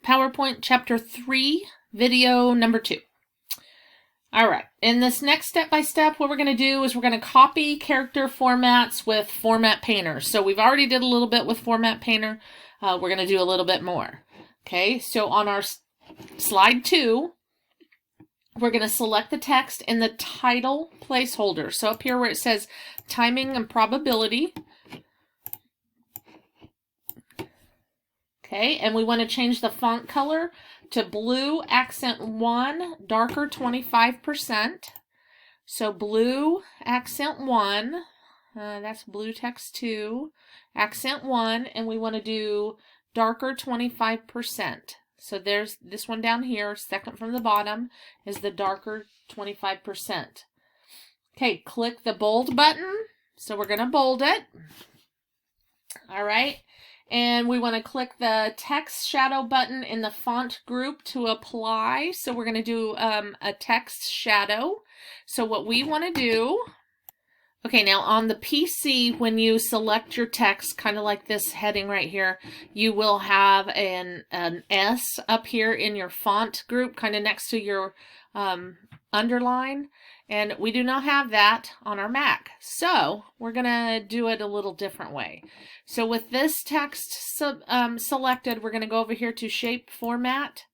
PowerPoint Chapter 3, video number 2. All right, in this next step-by-step, what we're going to do is we're going to copy character formats with Format Painter. So we've already did a little bit with Format Painter. We're going to do a little bit more. Okay, so on our slide 2, we're going to select the text in the title placeholder. So up here where it says timing and probability. Okay, and we want to change the font color to blue accent 1, darker 25%. So blue accent 1, that's blue text 2, accent 1, and we want to do darker 25%. So there's this one down here, second from the bottom, is the darker 25%. Okay, click the bold button. So we're going to bold it. All right. And we want to click the text shadow button in the font group to apply. So we're going to do a text shadow. So what we want to do, okay, now on the PC, when you select your text, kind of like this heading right here, you will have an S up here in your font group, kind of next to your underline. And we do not have that on our Mac. So we're going to do it a little different way. So with this text selected, we're going to go over here to Shape Format.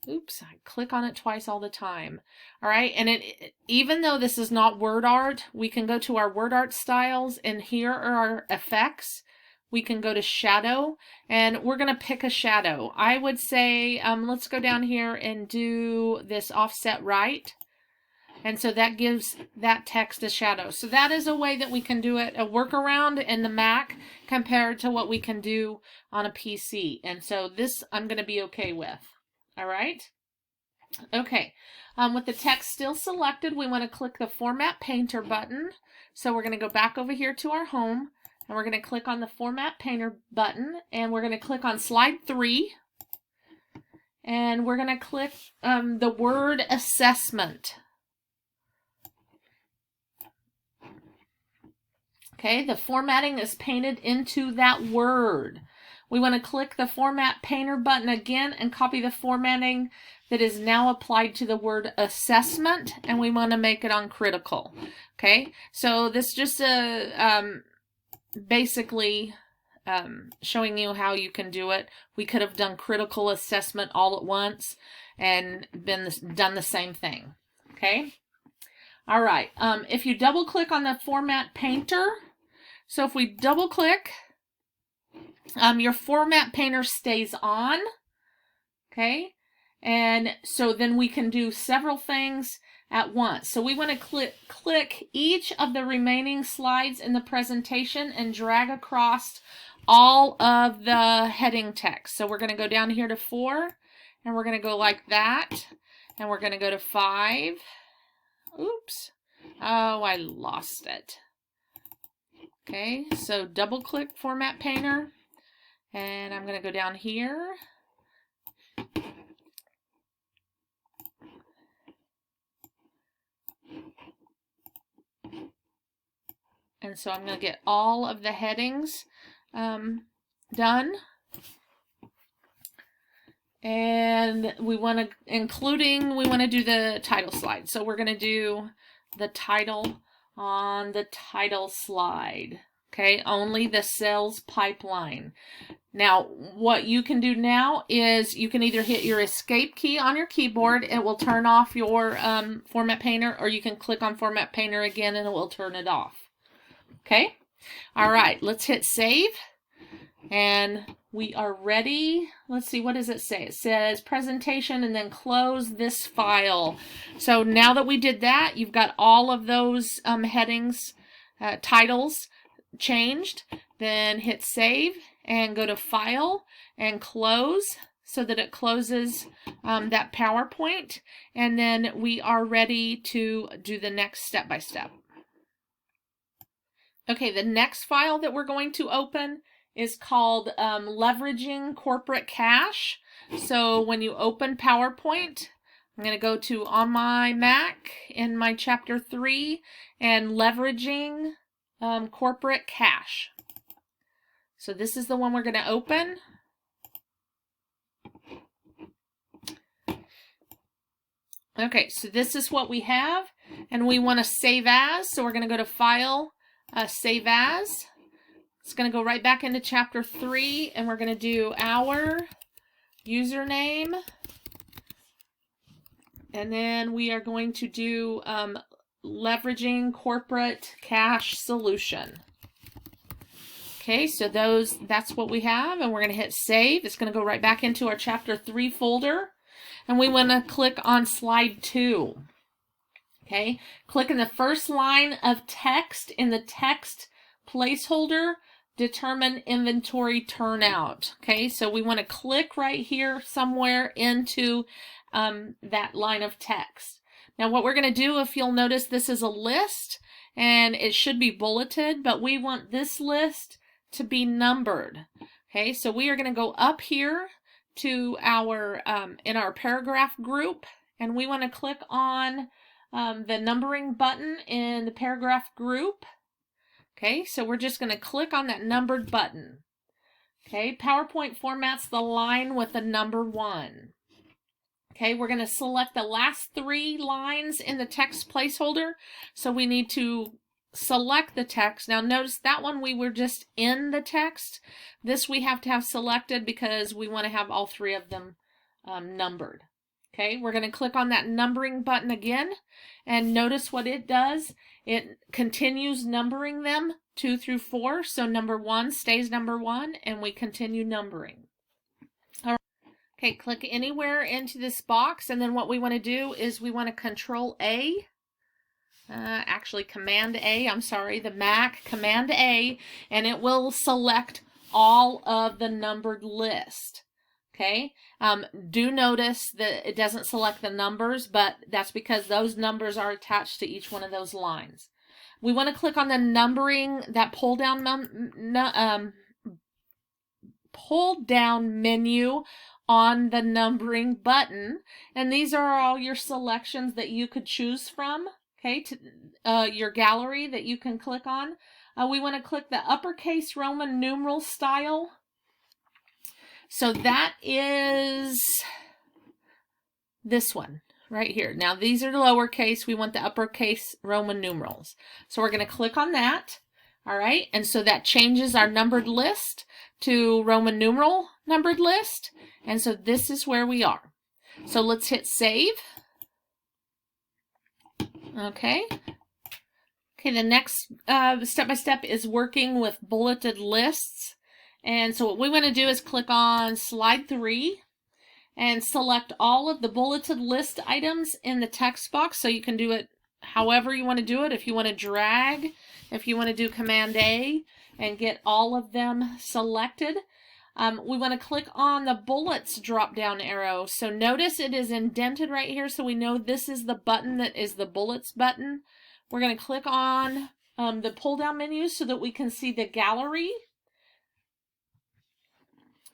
Oops, I click on it twice all the time. All right, and even though this is not word art, we can go to our word art styles, and here are our effects. We can go to shadow, and we're going to pick a shadow. I would say, let's go down here and do this offset right. And so that gives that text a shadow. So that is a way that we can do it, a workaround in the Mac compared to what we can do on a PC. And so this I'm going to be okay with. All right. Okay. With the text still selected, we want to click the Format Painter button. So we're going to go back over here to our home, and we're going to click on the Format Painter button, and we're going to click on slide 3. And we're going to click the word assessment. Okay, the formatting is painted into that word. We want to click the Format Painter button again and copy the formatting that is now applied to the word assessment, and we want to make it on critical. Okay, so this just basically showing you how you can do it. We could have done critical assessment all at once and done the same thing. Okay. All right. If you double click on the Format Painter, so if we double click, your Format Painter stays on. Okay. And so then we can do several things at once. So we want to click each of the remaining slides in the presentation and drag across all of the heading text. So we're going to go down here to 4, and we're going to go like that, and we're going to go to 5. Oops. Oh, I lost it. Okay, so double click Format Painter, and I'm going to go down here. And so I'm going to get all of the headings done. And we want to, we want to do the title slide. So we're going to do the title on the title slide. Okay, only the sales pipeline. Now, what you can do now is you can either hit your escape key on your keyboard, it will turn off your Format Painter, or you can click on Format Painter again and it will turn it off. Okay, all right, let's hit save. And we are ready. Let's see, what does it say? It says presentation and then close this file. So now that we did that, you've got all of those headings, titles changed. Then hit save and go to file and close so that it closes that PowerPoint. And then we are ready to do the next step-by-step. Okay, the next file that we're going to open is called Leveraging Corporate Cash. So when you open PowerPoint, I'm going to go to on my Mac in my Chapter 3 and Leveraging Corporate Cash. So this is the one we're going to open. Okay, so this is what we have, and we want to save as, so we're going to go to File, Save As. It's going to go right back into Chapter 3, and we're going to do our username, and then we are going to do Leveraging Corporate Cash Solution. Okay, so that's what we have, and we're going to hit Save. It's going to go right back into our Chapter 3 folder. And we want to click on slide 2. Okay, click in the first line of text in the text placeholder, determine inventory turnout. Okay, so we want to click right here somewhere into that line of text. Now what we're going to do, if you'll notice, this is a list and it should be bulleted, but we want this list to be numbered. Okay, so we are going to go up here to our in our paragraph group, and we want to click on the numbering button in the paragraph group. Okay, so we're just going to click on that numbered button. Okay, PowerPoint formats the line with the number 1. Okay, we're going to select the last 3 lines in the text placeholder, so we need to select the text. Now notice that one we were just in the text. This we have to have selected because we want to have all 3 of them numbered. Okay, we're going to click on that numbering button again, and notice what it does. It continues numbering them 2 through 4, so number 1 stays number 1, and we continue numbering. All right. Okay, click anywhere into this box, and then what we want to do is we want to Control A. Actually Command A, I'm sorry, the Mac, Command A, and it will select all of the numbered list. Okay, do notice that it doesn't select the numbers, but that's because those numbers are attached to each one of those lines. We want to click on the numbering, that pull down menu on the numbering button, and these are all your selections that you could choose from. Okay, to your gallery that you can click on. We want to click the uppercase Roman numeral style. So that is this one right here. Now these are lowercase. We want the uppercase Roman numerals. So we're going to click on that. All right, and so that changes our numbered list to Roman numeral numbered list. And so this is where we are. So let's hit save. Okay. Okay, the next step-by-step is working with bulleted lists. And so what we want to do is click on slide 3 and select all of the bulleted list items in the text box. So you can do it however you want to do it. If you want to drag, if you want to do Command A and get all of them selected. We want to click on the bullets drop down arrow. So notice it is indented right here, so we know this is the button that is the bullets button. We're going to click on the pull down menu so that we can see the gallery.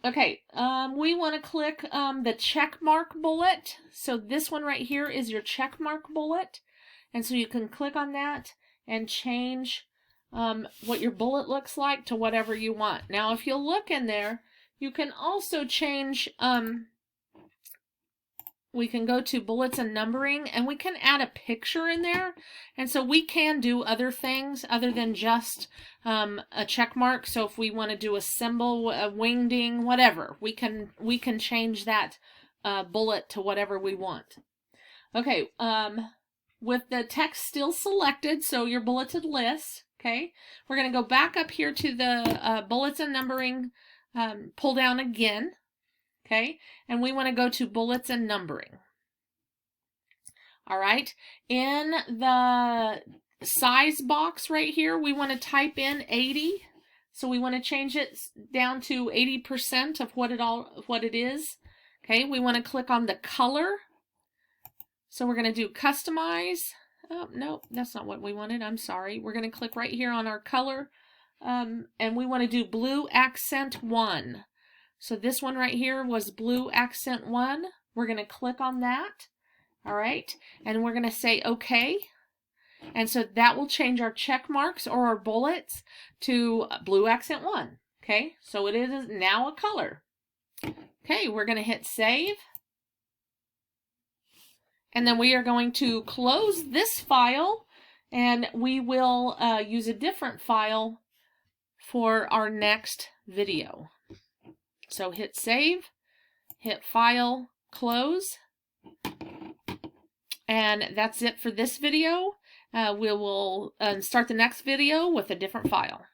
Okay, we want to click the check mark bullet. So this one right here is your check mark bullet, and so you can click on that and change what your bullet looks like to whatever you want. Now if you'll look in there, you can also change, we can go to bullets and numbering, and we can add a picture in there. And so we can do other things other than just a check mark. So if we want to do a symbol, a wingding, whatever, we can change that bullet to whatever we want. Okay, with the text still selected, so your bulleted list, okay, we're going to go back up here to the bullets and numbering pull down again, okay, and we want to go to bullets and numbering. All right, in the size box right here, we want to type in 80, so we want to change it down to 80% of what it is. Okay, we want to click on the color, so we're going to do customize. Oh no, that's not what we wanted. I'm sorry. We're going to click right here on our color. And we want to do blue accent 1. So this one right here was blue accent 1. We're going to click on that. All right. And we're going to say okay. And so that will change our check marks or our bullets to blue accent 1. Okay. So it is now a color. Okay. We're going to hit save. And then we are going to close this file, and we will use a different file for our next video. So hit save, hit file, close, and that's it for this video. We will start the next video with a different file.